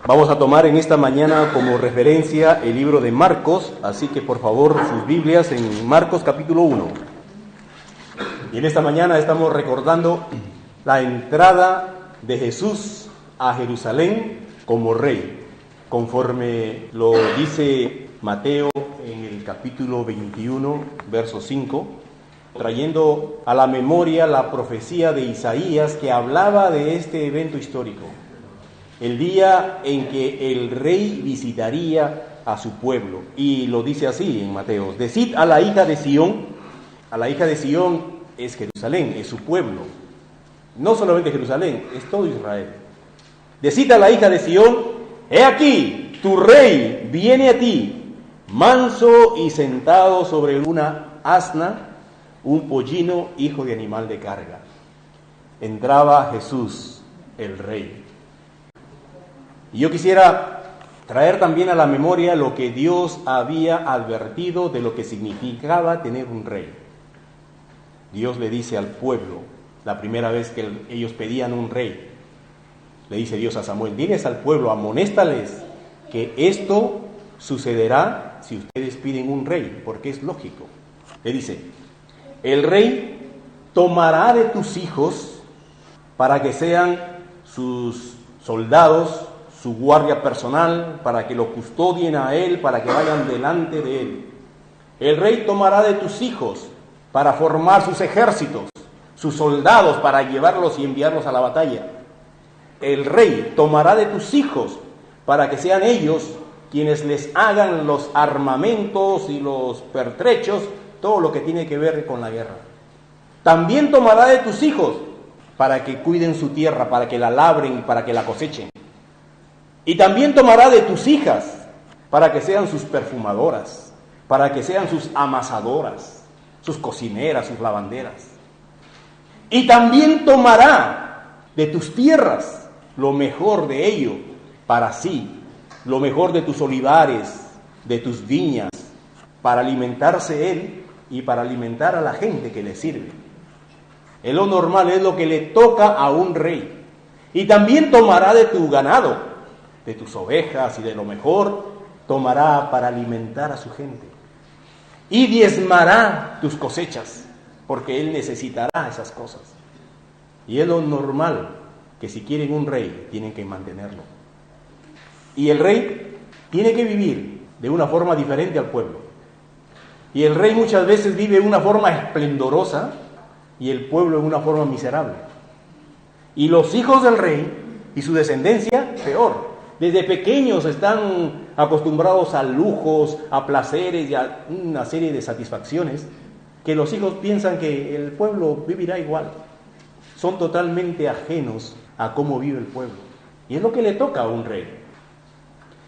Vamos a tomar en esta mañana como referencia el libro de Marcos, así que por favor sus Biblias en Marcos capítulo 1. Y en esta mañana estamos recordando la entrada de Jesús a Jerusalén como rey, conforme lo dice Mateo en el capítulo 21, verso 5, trayendo a la memoria la profecía de Isaías que hablaba de este evento histórico. El día en que el rey visitaría a su pueblo. Y lo dice así en Mateo: decid a la hija de Sión es Jerusalén, es su pueblo. No solamente Jerusalén, es todo Israel. Decid a la hija de Sión: he aquí, tu rey viene a ti, manso y sentado sobre una asna, un pollino, hijo de animal de carga. Entraba Jesús, el rey. Y yo quisiera traer también a la memoria lo que Dios había advertido de lo que significaba tener un rey. Dios le dice al pueblo, la primera vez que ellos pedían un rey, le dice Dios a Samuel: diles al pueblo, amonéstales que esto sucederá si ustedes piden un rey, porque es lógico. Le dice: el rey tomará de tus hijos para que sean sus soldados, su guardia personal, para que lo custodien a él, para que vayan delante de él. El rey tomará de tus hijos para formar sus ejércitos, sus soldados, para llevarlos y enviarlos a la batalla. El rey tomará de tus hijos para que sean ellos quienes les hagan los armamentos y los pertrechos, todo lo que tiene que ver con la guerra. También tomará de tus hijos para que cuiden su tierra, para que la labren y para que la cosechen. Y también tomará de tus hijas para que sean sus perfumadoras, para que sean sus amasadoras, sus cocineras, sus lavanderas. Y también tomará de tus tierras lo mejor de ello para sí, lo mejor de tus olivares, de tus viñas, para alimentarse él y para alimentar a la gente que le sirve. Es lo normal, es lo que le toca a un rey. Y también tomará de tu ganado, de tus ovejas y de lo mejor, tomará para alimentar a su gente. Y diezmará tus cosechas, porque él necesitará esas cosas. Y es lo normal, que si quieren un rey, tienen que mantenerlo. Y el rey tiene que vivir de una forma diferente al pueblo. Y el rey muchas veces vive de una forma esplendorosa y el pueblo en una forma miserable. Y los hijos del rey y su descendencia, peor. Desde pequeños están acostumbrados a lujos, a placeres y a una serie de satisfacciones que los hijos piensan que el pueblo vivirá igual. Son totalmente ajenos a cómo vive el pueblo. Y es lo que le toca a un rey.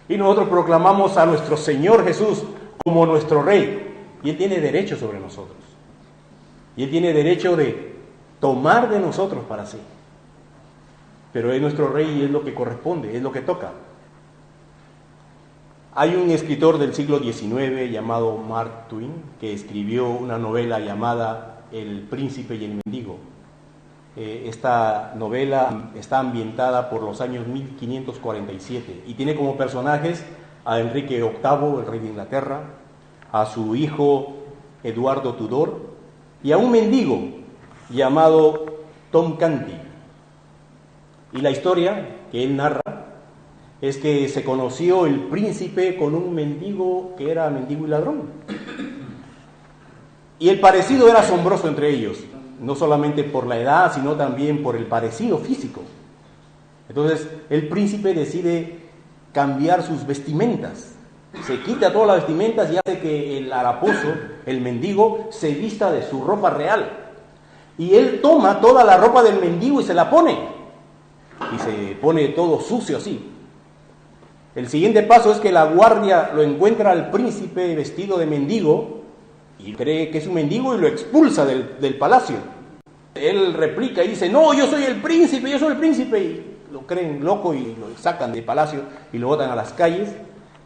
Y nosotros proclamamos a nuestro Señor Jesús como nuestro rey. Y Él tiene derecho sobre nosotros. Y Él tiene derecho de tomar de nosotros para sí. Pero es nuestro rey y es lo que corresponde, es lo que toca. Hay un escritor del siglo XIX llamado Mark Twain que escribió una novela llamada El príncipe y el mendigo. Esta novela está ambientada por los años 1547 y tiene como personajes a Enrique VIII, el rey de Inglaterra, a su hijo Eduardo Tudor y a un mendigo llamado Tom Canty. Y la historia que él narra es que se conoció el príncipe con un mendigo que era mendigo y ladrón. Y el parecido era asombroso entre ellos, no solamente por la edad, sino también por el parecido físico. Entonces el príncipe decide cambiar sus vestimentas. Se quita todas las vestimentas y hace que el haraposo, el mendigo, se vista de su ropa real. Y él toma toda la ropa del mendigo y se la pone. Y se pone todo sucio así. El siguiente paso es que la guardia lo encuentra al príncipe vestido de mendigo y cree que es un mendigo y lo expulsa del palacio. Él replica y dice: no, yo soy el príncipe, yo soy el príncipe. Y lo creen loco y lo sacan del palacio y lo botan a las calles,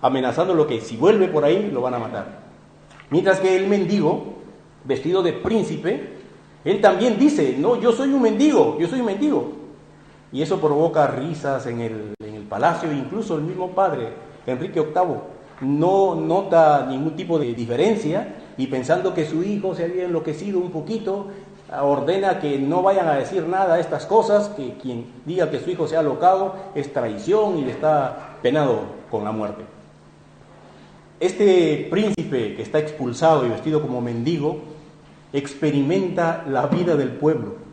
amenazándolo que si vuelve por ahí lo van a matar. Mientras que el mendigo, vestido de príncipe, él también dice: no, yo soy un mendigo, yo soy un mendigo. Y eso provoca risas en el palacio, incluso el mismo padre, Enrique VIII, no nota ningún tipo de diferencia y pensando que su hijo se había enloquecido un poquito, ordena que no vayan a decir nada a estas cosas, que quien diga que su hijo se ha alocado es traición y está penado con la muerte. Este príncipe que está expulsado y vestido como mendigo experimenta la vida del pueblo.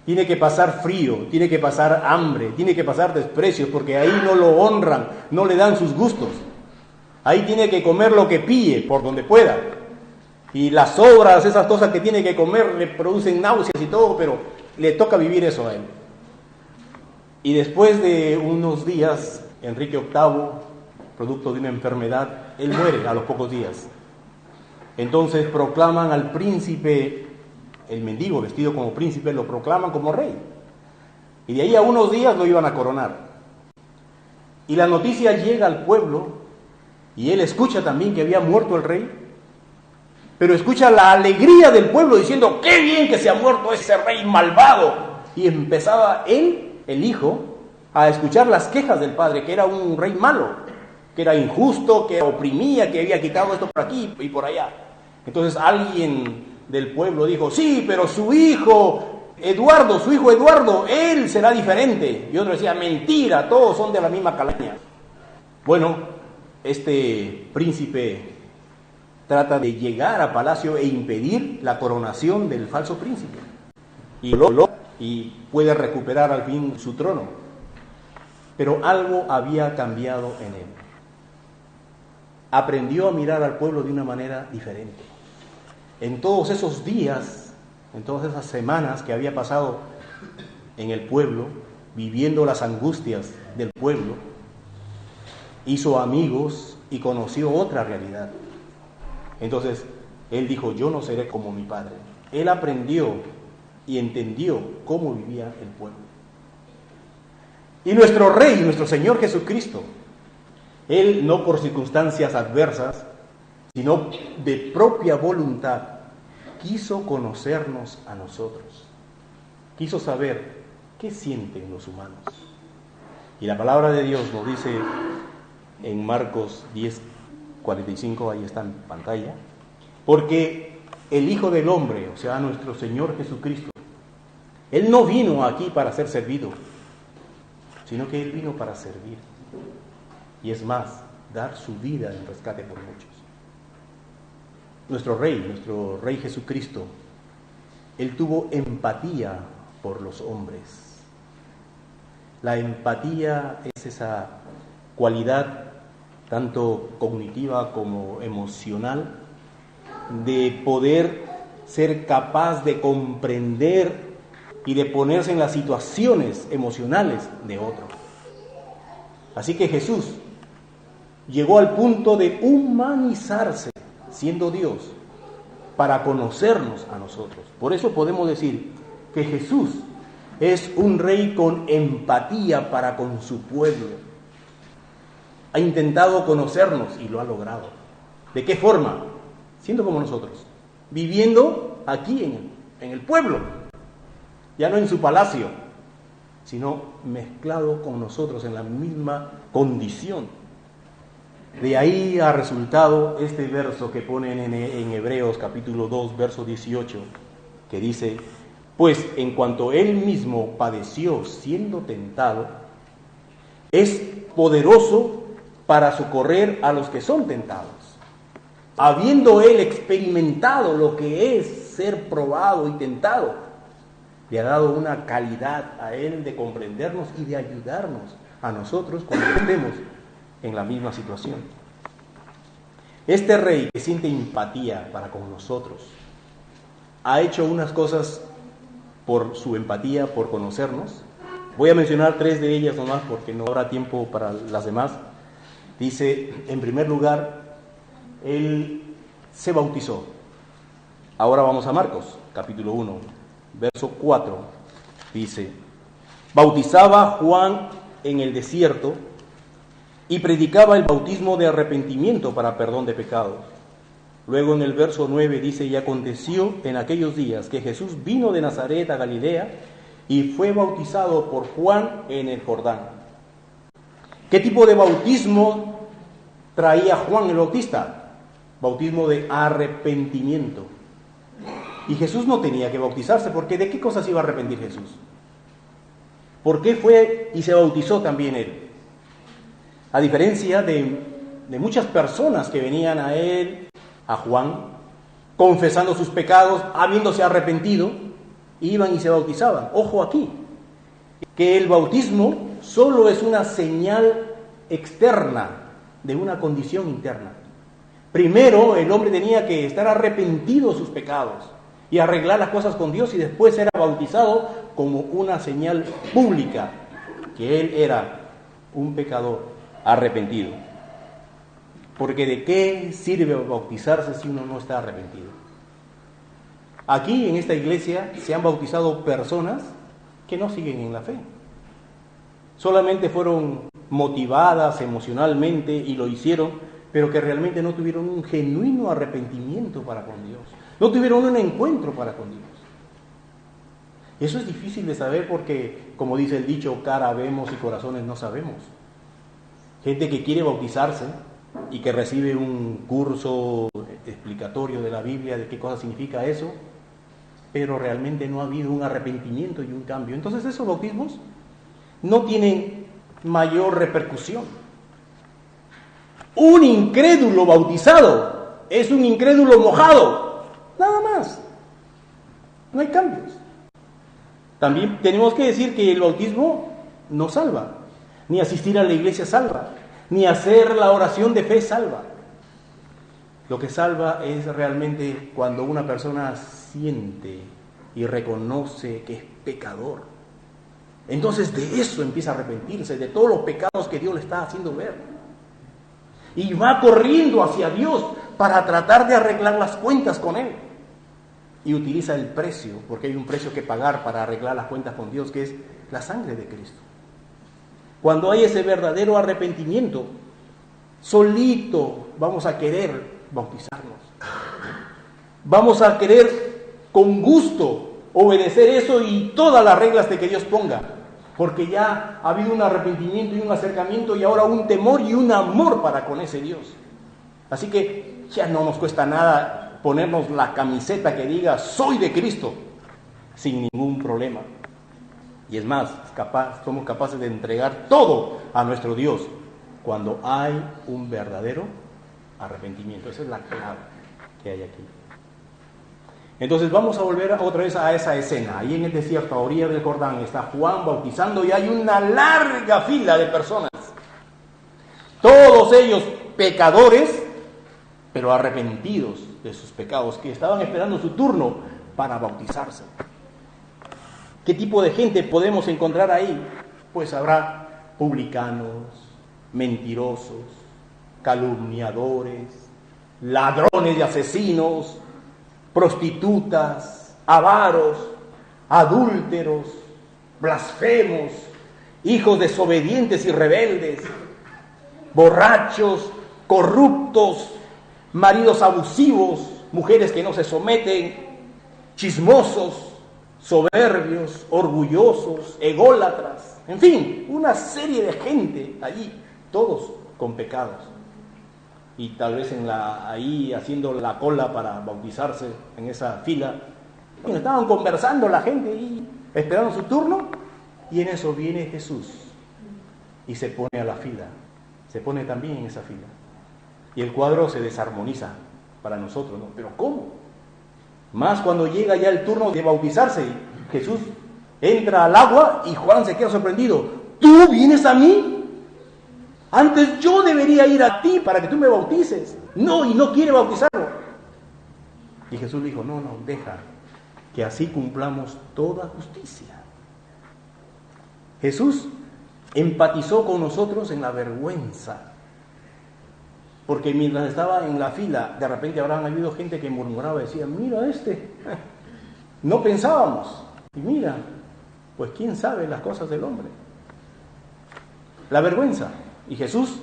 Tiene que pasar frío, tiene que pasar hambre, tiene que pasar desprecios, porque ahí no lo honran, no le dan sus gustos. Ahí tiene que comer lo que pille por donde pueda. Y las sobras, esas cosas que tiene que comer, le producen náuseas y todo, pero le toca vivir eso a él. Y después de unos días, Enrique VIII, producto de una enfermedad, él muere a los pocos días. Entonces proclaman al príncipe, el mendigo vestido como príncipe, lo proclaman como rey. Y de ahí a unos días lo iban a coronar. Y la noticia llega al pueblo, y él escucha también que había muerto el rey, pero escucha la alegría del pueblo diciendo, ¡qué bien que se ha muerto ese rey malvado! Y empezaba él, el hijo, a escuchar las quejas del padre, que era un rey malo, que era injusto, que oprimía, que había quitado esto por aquí y por allá. Entonces alguien del pueblo dijo, sí, pero su hijo Eduardo, él será diferente. Y otro decía, mentira, todos son de la misma calaña. Bueno, este príncipe trata de llegar a palacio e impedir la coronación del falso príncipe. Y lo logra y puede recuperar al fin su trono. Pero algo había cambiado en él. Aprendió a mirar al pueblo de una manera diferente. En todos esos días, en todas esas semanas que había pasado en el pueblo, viviendo las angustias del pueblo, hizo amigos y conoció otra realidad. Entonces, él dijo, yo no seré como mi padre. Él aprendió y entendió cómo vivía el pueblo. Y nuestro Rey, nuestro Señor Jesucristo, Él no por circunstancias adversas, sino de propia voluntad, quiso conocernos a nosotros. Quiso saber qué sienten los humanos. Y la palabra de Dios nos dice en Marcos 10:45, ahí está en pantalla, porque el Hijo del Hombre, o sea, nuestro Señor Jesucristo, Él no vino aquí para ser servido, sino que Él vino para servir. Y es más, dar su vida en rescate por muchos. Nuestro Rey Jesucristo, Él tuvo empatía por los hombres. La empatía es esa cualidad tanto cognitiva como emocional de poder ser capaz de comprender y de ponerse en las situaciones emocionales de otro. Así que Jesús llegó al punto de humanizarse, siendo Dios, para conocernos a nosotros. Por eso podemos decir que Jesús es un rey con empatía para con su pueblo. Ha intentado conocernos y lo ha logrado. ¿De qué forma? Siendo como nosotros, viviendo aquí en el pueblo, ya no en su palacio, sino mezclado con nosotros en la misma condición. De ahí ha resultado este verso que ponen en Hebreos capítulo 2, verso 18, que dice, pues en cuanto él mismo padeció siendo tentado, es poderoso para socorrer a los que son tentados. Habiendo él experimentado lo que es ser probado y tentado, le ha dado una calidad a él de comprendernos y de ayudarnos a nosotros cuando estemos en la misma situación. Este rey que siente empatía para con nosotros ha hecho unas cosas por su empatía, por conocernos. Voy a mencionar 3 de ellas nomás porque no habrá tiempo para las demás. Dice, en primer lugar, él se bautizó. Ahora vamos a Marcos, capítulo 1, verso 4. Dice, bautizaba Juan en el desierto y predicaba el bautismo de arrepentimiento para perdón de pecados. Luego en el verso 9 dice, y aconteció en aquellos días que Jesús vino de Nazaret a Galilea y fue bautizado por Juan en el Jordán. ¿Qué tipo de bautismo traía Juan el Bautista? Bautismo de arrepentimiento. Y Jesús no tenía que bautizarse, porque ¿de qué cosas iba a arrepentir Jesús? ¿Por qué fue y se bautizó también él? A diferencia de muchas personas que venían a él, a Juan, confesando sus pecados, habiéndose arrepentido, iban y se bautizaban. Ojo aquí, que el bautismo solo es una señal externa de una condición interna. Primero el hombre tenía que estar arrepentido de sus pecados y arreglar las cosas con Dios, y después era bautizado como una señal pública que él era un pecador arrepentido. Porque ¿de qué sirve bautizarse si uno no está arrepentido? Aquí en esta iglesia se han bautizado personas que no siguen en la fe. Solamente fueron motivadas emocionalmente y lo hicieron, pero que realmente no tuvieron un genuino arrepentimiento para con Dios. No tuvieron un encuentro para con Dios. Eso es difícil de saber porque, como dice el dicho, cara vemos y corazones no sabemos. Gente que quiere bautizarse y que recibe un curso explicatorio de la Biblia de qué cosa significa eso, pero realmente no ha habido un arrepentimiento y un cambio. Entonces esos bautismos no tienen mayor repercusión. Un incrédulo bautizado es un incrédulo mojado, nada más. No hay cambios. También tenemos que decir que el bautismo no salva, ni asistir a la iglesia salva, ni hacer la oración de fe salva. Lo que salva es realmente cuando una persona siente y reconoce que es pecador. Entonces de eso empieza a arrepentirse, de todos los pecados que Dios le está haciendo ver. Y va corriendo hacia Dios para tratar de arreglar las cuentas con Él. Y utiliza el precio, porque hay un precio que pagar para arreglar las cuentas con Dios, que es la sangre de Cristo. Cuando hay ese verdadero arrepentimiento, solito vamos a querer bautizarnos. Vamos a querer con gusto obedecer eso y todas las reglas de que Dios ponga, porque ya ha habido un arrepentimiento y un acercamiento y ahora un temor y un amor para con ese Dios. Así que ya no nos cuesta nada ponernos la camiseta que diga soy de Cristo sin ningún problema. Y es más, somos capaces de entregar todo a nuestro Dios cuando hay un verdadero arrepentimiento. Esa es la clave que hay aquí. Entonces vamos a volver otra vez a esa escena. Ahí en el desierto, a orilla del Jordán, está Juan bautizando y hay una larga fila de personas. Todos ellos pecadores, pero arrepentidos de sus pecados, que estaban esperando su turno para bautizarse. ¿Qué tipo de gente podemos encontrar ahí? Pues habrá publicanos, mentirosos, calumniadores, ladrones y asesinos, prostitutas, avaros, adúlteros, blasfemos, hijos desobedientes y rebeldes, borrachos, corruptos, maridos abusivos, mujeres que no se someten, chismosos, soberbios, orgullosos, ególatras, en fin, una serie de gente allí, todos con pecados. Y tal vez ahí haciendo la cola para bautizarse en esa fila, estaban conversando la gente y esperando su turno, y en eso viene Jesús y se pone a la fila, se pone también en esa fila. Y el cuadro se desarmoniza para nosotros, ¿no? Pero ¿cómo? Más cuando llega ya el turno de bautizarse, Jesús entra al agua y Juan se queda sorprendido. ¿Tú vienes a mí? Antes yo debería ir a ti para que tú me bautices. No, y no quiere bautizarlo. Y Jesús dijo, no, deja que así cumplamos toda justicia. Jesús empatizó con nosotros en la vergüenza. Porque mientras estaba en la fila, de repente habrán habido gente que murmuraba y decía, mira no pensábamos. Y mira, pues quién sabe las cosas del hombre. La vergüenza. Y Jesús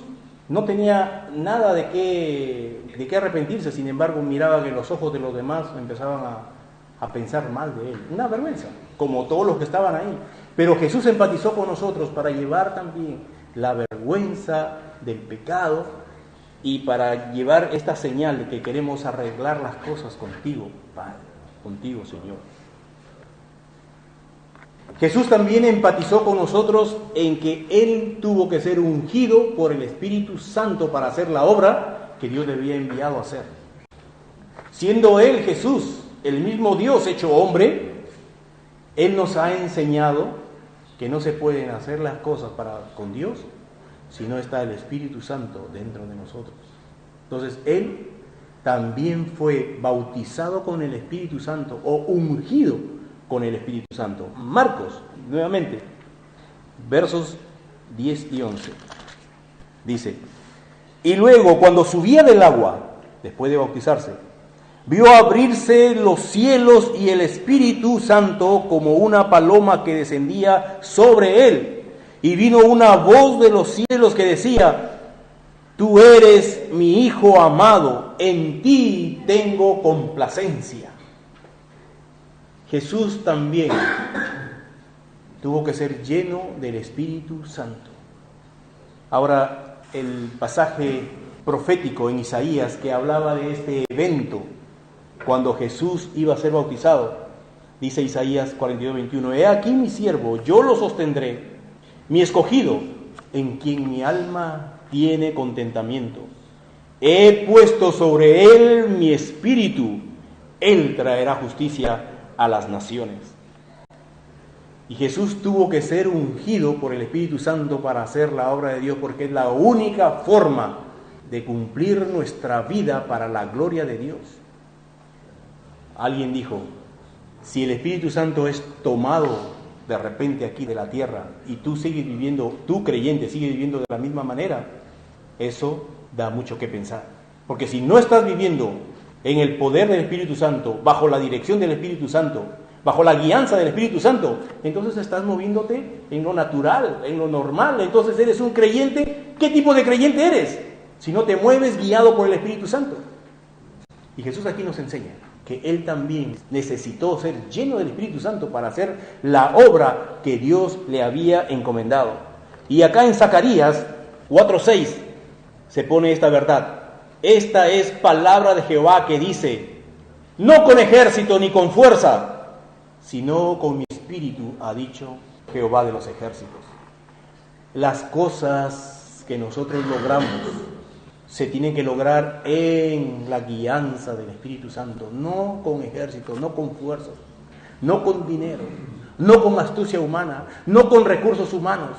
no tenía nada de qué arrepentirse, sin embargo miraba que los ojos de los demás empezaban a pensar mal de él. Una vergüenza, como todos los que estaban ahí. Pero Jesús empatizó con nosotros para llevar también la vergüenza del pecado y para llevar esta señal de que queremos arreglar las cosas contigo, Padre, contigo, Señor. Jesús también empatizó con nosotros en que Él tuvo que ser ungido por el Espíritu Santo para hacer la obra que Dios le había enviado a hacer. Siendo Él, Jesús, el mismo Dios hecho hombre, Él nos ha enseñado que no se pueden hacer las cosas con Dios si no está el Espíritu Santo dentro de nosotros. Entonces, Él también fue bautizado con el Espíritu Santo o ungido con el Espíritu Santo. Marcos, nuevamente, versos 10 y 11. Dice: y luego, cuando subía del agua, después de bautizarse, vio abrirse los cielos y el Espíritu Santo como una paloma que descendía sobre él. Y vino una voz de los cielos que decía: tú eres mi Hijo amado, en ti tengo complacencia. Jesús también tuvo que ser lleno del Espíritu Santo. Ahora, el pasaje profético en Isaías que hablaba de este evento cuando Jesús iba a ser bautizado, dice Isaías 42:21: he aquí mi siervo, yo lo sostendré, mi escogido, en quien mi alma tiene contentamiento. He puesto sobre él mi espíritu, él traerá justicia a las naciones. Y Jesús tuvo que ser ungido por el Espíritu Santo para hacer la obra de Dios, porque es la única forma de cumplir nuestra vida para la gloria de Dios. Alguien dijo: si el Espíritu Santo es tomado de repente aquí de la tierra y tú sigues viviendo, tú creyente sigues viviendo de la misma manera, eso da mucho que pensar. Porque si no estás viviendo en el poder del Espíritu Santo, bajo la dirección del Espíritu Santo, bajo la guianza del Espíritu Santo, entonces estás moviéndote en lo natural, en lo normal. Entonces eres un creyente. ¿Qué tipo de creyente eres? Si no te mueves guiado por el Espíritu Santo. Y Jesús aquí nos enseña que Él también necesitó ser lleno del Espíritu Santo para hacer la obra que Dios le había encomendado. Y acá en Zacarías 4:6 se pone esta verdad. Esta es palabra de Jehová que dice: no con ejército ni con fuerza, sino con mi espíritu, ha dicho Jehová de los ejércitos. Las cosas que nosotros logramos se tienen que lograr en la guianza del Espíritu Santo, no con ejército, no con fuerzas, no con dinero, no con astucia humana, no con recursos humanos.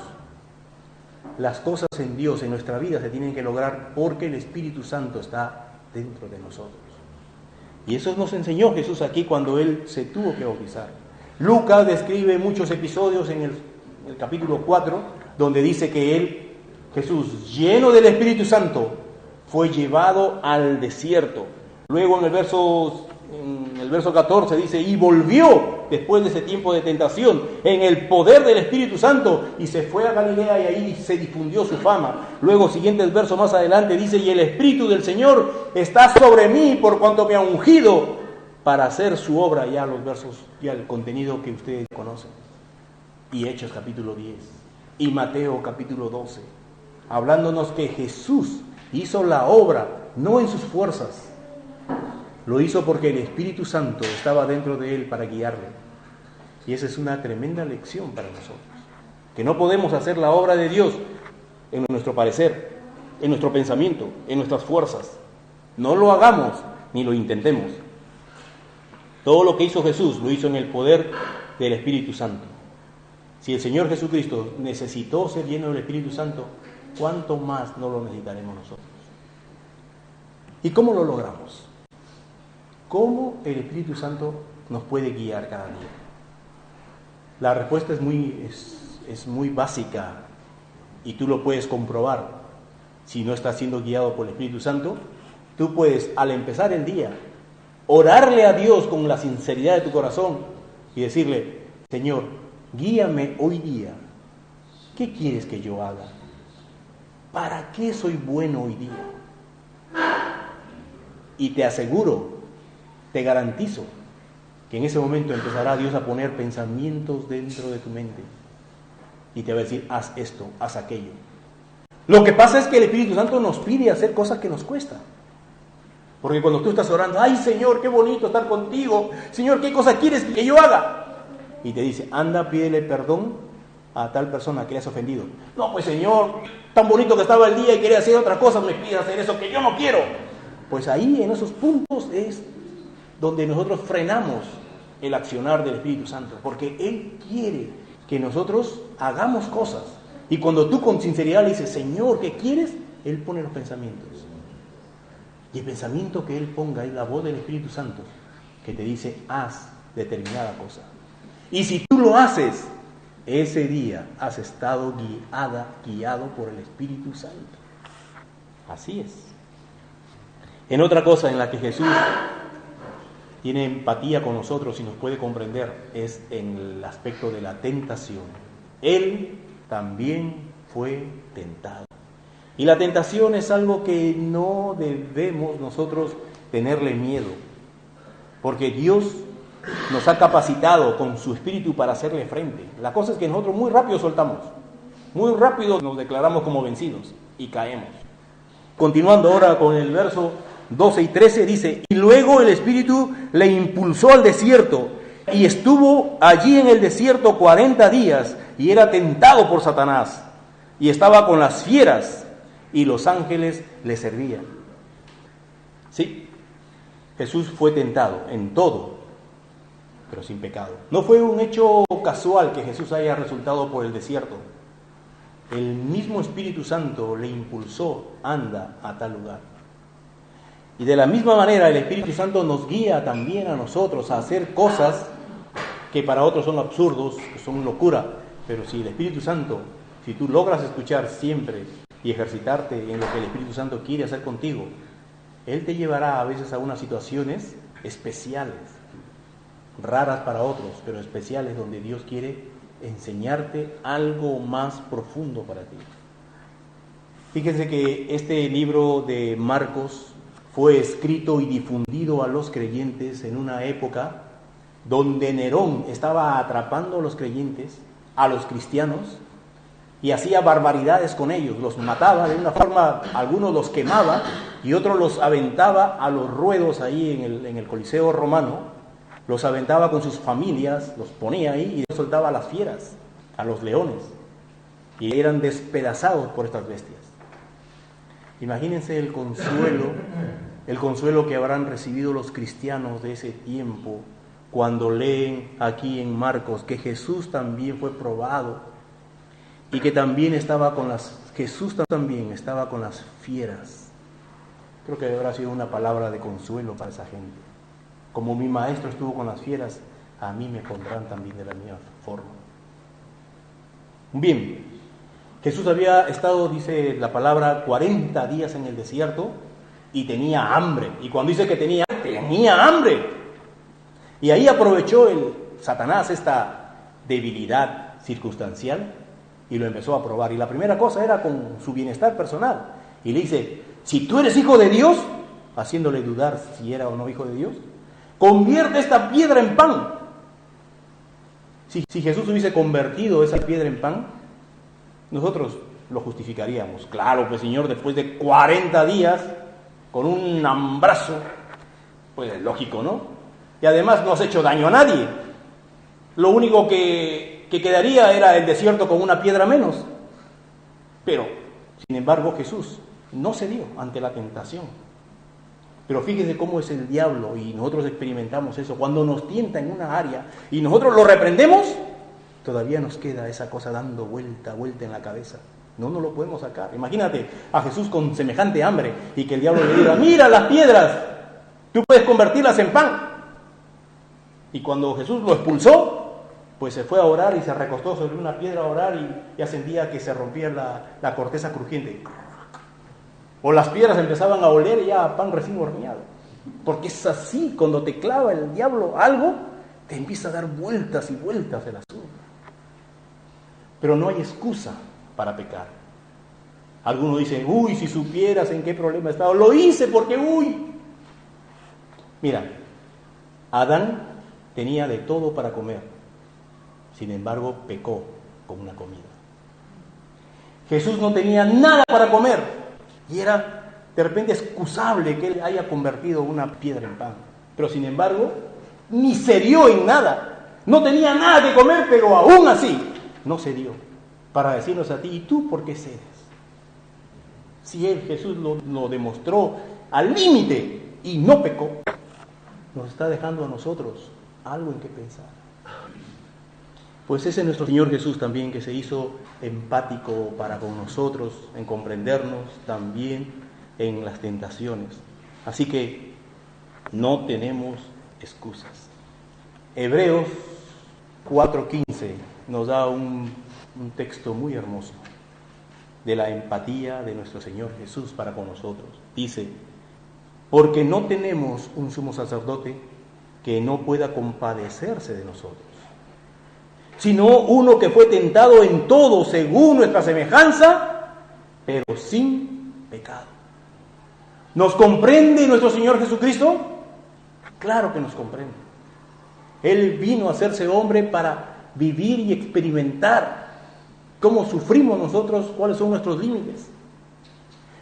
Las cosas en Dios, en nuestra vida, se tienen que lograr porque el Espíritu Santo está dentro de nosotros. Y eso nos enseñó Jesús aquí cuando Él se tuvo que bautizar. Lucas describe muchos episodios en el capítulo 4, donde dice que Jesús, lleno del Espíritu Santo, fue llevado al desierto. Luego en el verso 14 dice: y volvió después de ese tiempo de tentación en el poder del Espíritu Santo, y se fue a Galilea y ahí se difundió su fama. Luego, siguientes versos más adelante, dice: y el Espíritu del Señor está sobre mí por cuanto me ha ungido para hacer su obra. Ya los versos, ya el contenido que ustedes conocen. Y Hechos capítulo 10 y Mateo capítulo 12, hablándonos que Jesús hizo la obra no en sus fuerzas, lo hizo porque el Espíritu Santo estaba dentro de él para guiarle. Y esa es una tremenda lección para nosotros, que no podemos hacer la obra de Dios en nuestro parecer, en nuestro pensamiento, en nuestras fuerzas. No lo hagamos ni lo intentemos. Todo lo que hizo Jesús lo hizo en el poder del Espíritu Santo. Si el Señor Jesucristo necesitó ser lleno del Espíritu Santo, ¿cuánto más no lo necesitaremos nosotros? ¿Y cómo lo logramos? ¿Cómo el Espíritu Santo nos puede guiar cada día? La respuesta es muy básica y tú lo puedes comprobar. Si no estás siendo guiado por el Espíritu Santo, tú puedes, al empezar el día, orarle a Dios con la sinceridad de tu corazón y decirle: Señor, guíame hoy día. ¿Qué quieres que yo haga? ¿Para qué soy bueno hoy día? Y te aseguro, te garantizo, que en ese momento empezará Dios a poner pensamientos dentro de tu mente y te va a decir: haz esto, haz aquello. Lo que pasa es que el Espíritu Santo nos pide hacer cosas que nos cuestan. Porque cuando tú estás orando, ay Señor, qué bonito estar contigo, Señor, ¿qué cosa quieres que yo haga? Y te dice, anda, pídele perdón a tal persona que le has ofendido. No, pues Señor, tan bonito que estaba el día y quería hacer otra cosa, me pide hacer eso que yo no quiero. Pues ahí, en esos puntos, es donde nosotros frenamos el accionar del Espíritu Santo, porque Él quiere que nosotros hagamos cosas. Y cuando tú con sinceridad le dices, Señor, ¿qué quieres? Él pone los pensamientos. Y el pensamiento que Él ponga es la voz del Espíritu Santo que te dice, haz determinada cosa. Y si tú lo haces, ese día has estado guiado por el Espíritu Santo. Así es. En otra cosa en la que Jesús tiene empatía con nosotros y nos puede comprender es en el aspecto de la tentación. Él también fue tentado. Y la tentación es algo que no debemos nosotros tenerle miedo, porque Dios nos ha capacitado con su Espíritu para hacerle frente. La cosa es que nosotros muy rápido soltamos, muy rápido nos declaramos como vencidos y caemos. Continuando ahora con el verso 12 y 13 dice, y luego el Espíritu le impulsó al desierto, y estuvo allí en el desierto 40 días, y era tentado por Satanás, y estaba con las fieras, y los ángeles le servían. Sí, Jesús fue tentado en todo, pero sin pecado. No fue un hecho casual que Jesús haya resultado por el desierto. El mismo Espíritu Santo le impulsó, anda a tal lugar. Y de la misma manera el Espíritu Santo nos guía también a nosotros a hacer cosas que para otros son absurdos, que son locura. Pero si el Espíritu Santo, si tú logras escuchar siempre y ejercitarte en lo que el Espíritu Santo quiere hacer contigo, Él te llevará a veces a unas situaciones especiales, raras para otros, pero especiales, donde Dios quiere enseñarte algo más profundo para ti. Fíjense que este libro de Marcos fue escrito y difundido a los creyentes en una época donde Nerón estaba atrapando a los creyentes, a los cristianos, y hacía barbaridades con ellos, los mataba de una forma, algunos los quemaba y otros los aventaba a los ruedos ahí en el Coliseo romano, los aventaba con sus familias, los ponía ahí y soltaba a las fieras, a los leones, y eran despedazados por estas bestias. Imagínense el consuelo que habrán recibido los cristianos de ese tiempo cuando leen aquí en Marcos que Jesús también fue probado y que también Jesús también estaba con las fieras. Creo que habrá sido una palabra de consuelo para esa gente. Como mi maestro estuvo con las fieras, a mí me pondrán también de la misma forma. Bien, Jesús había estado, dice la palabra, 40 días en el desierto y tenía hambre. Y cuando dice que tenía hambre. Y ahí aprovechó Satanás esta debilidad circunstancial y lo empezó a probar. Y la primera cosa era con su bienestar personal. Y le dice, si tú eres hijo de Dios, haciéndole dudar si era o no hijo de Dios, convierte esta piedra en pan. Si Jesús hubiese convertido esa piedra en pan, nosotros lo justificaríamos. Claro, pues Señor, después de 40 días, con un hambrazo, pues es lógico, ¿no? Y además no has hecho daño a nadie. Lo único que quedaría era el desierto con una piedra menos. Pero, sin embargo, Jesús no cedió ante la tentación. Pero fíjese cómo es el diablo, y nosotros experimentamos eso. Cuando nos tienta en una área y nosotros lo reprendemos, todavía nos queda esa cosa dando vuelta en la cabeza. No nos lo podemos sacar. Imagínate a Jesús con semejante hambre y que el diablo le diga, mira las piedras, tú puedes convertirlas en pan. Y cuando Jesús lo expulsó, pues se fue a orar y se recostó sobre una piedra a orar y ya sentía que se rompía la corteza crujiente. O las piedras empezaban a oler ya a pan recién horneado. Porque es así, cuando te clava el diablo algo, te empieza a dar vueltas y vueltas el asunto. Pero no hay excusa para pecar. Algunos dicen, uy, si supieras en qué problema he estado, lo hice porque, uy. Mira, Adán tenía de todo para comer, sin embargo pecó con una comida. Jesús no tenía nada para comer y era de repente excusable que él haya convertido una piedra en pan. Pero sin embargo, ni cedió en nada. No tenía nada que comer, pero aún así no cedió. Para decirnos a ti, ¿y tú por qué cedes? Si él, Jesús, lo demostró al límite y no pecó, nos está dejando a nosotros algo en qué pensar. Pues ese es nuestro Señor Jesús también, que se hizo empático para con nosotros, en comprendernos también en las tentaciones. Así que no tenemos excusas. Hebreos 4:15 nos da un texto muy hermoso de la empatía de nuestro Señor Jesús para con nosotros. Dice: porque no tenemos un sumo sacerdote que no pueda compadecerse de nosotros, sino uno que fue tentado en todo según nuestra semejanza, pero sin pecado. ¿Nos comprende nuestro Señor Jesucristo? Claro que nos comprende. Él vino a hacerse hombre para vivir y experimentar cómo sufrimos nosotros, cuáles son nuestros límites.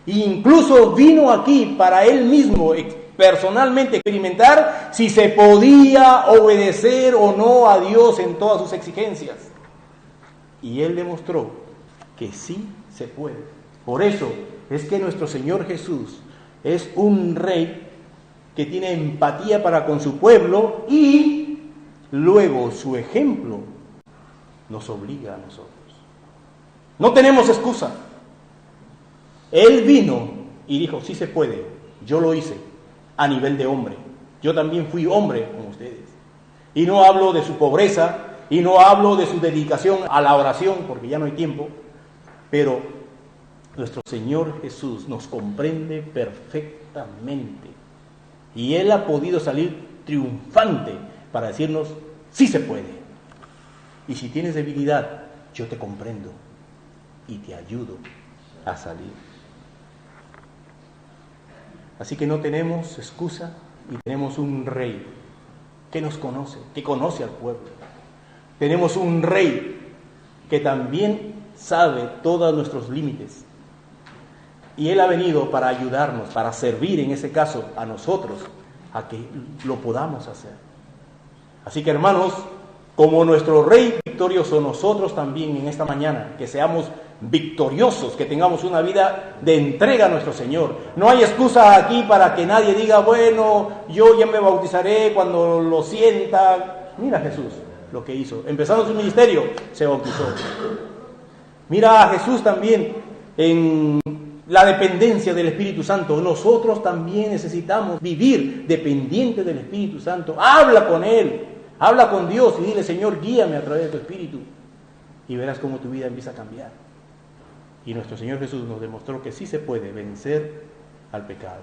E incluso vino aquí para Él mismo personalmente experimentar si se podía obedecer o no a Dios en todas sus exigencias. Y Él demostró que sí se puede. Por eso es que nuestro Señor Jesús es un rey que tiene empatía para con su pueblo y luego su ejemplo nos obliga a nosotros. No tenemos excusa. Él vino y dijo, sí se puede, yo lo hice a nivel de hombre. Yo también fui hombre como ustedes. Y no hablo de su pobreza y no hablo de su dedicación a la oración, porque ya no hay tiempo, pero nuestro Señor Jesús nos comprende perfectamente. Y Él ha podido salir triunfante para decirnos, sí se puede. Y si tienes debilidad, yo te comprendo y te ayudo a salir. Así que no tenemos excusa y tenemos un rey que nos conoce, que conoce al pueblo. Tenemos un rey que también sabe todos nuestros límites. Y Él ha venido para ayudarnos, para servir en ese caso a nosotros, a que lo podamos hacer. Así que hermanos, como nuestro Rey victorioso, nosotros también en esta mañana, que seamos victoriosos, que tengamos una vida de entrega a nuestro Señor. No hay excusa aquí para que nadie diga, bueno, yo ya me bautizaré cuando lo sienta. Mira Jesús lo que hizo. Empezando su ministerio, se bautizó. Mira a Jesús también en la dependencia del Espíritu Santo. Nosotros también necesitamos vivir dependientes del Espíritu Santo. Habla con Él, habla con Dios y dile, Señor, guíame a través de tu Espíritu. Y verás cómo tu vida empieza a cambiar. Y nuestro Señor Jesús nos demostró que sí se puede vencer al pecado.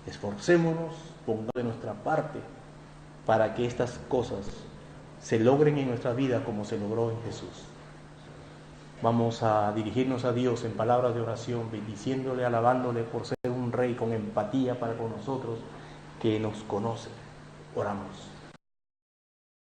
Esforcémonos, pongamos de nuestra parte para que estas cosas se logren en nuestra vida como se logró en Jesús. Vamos a dirigirnos a Dios en palabras de oración, bendiciéndole, alabándole por ser un rey con empatía para con nosotros, que nos conoce. Oramos.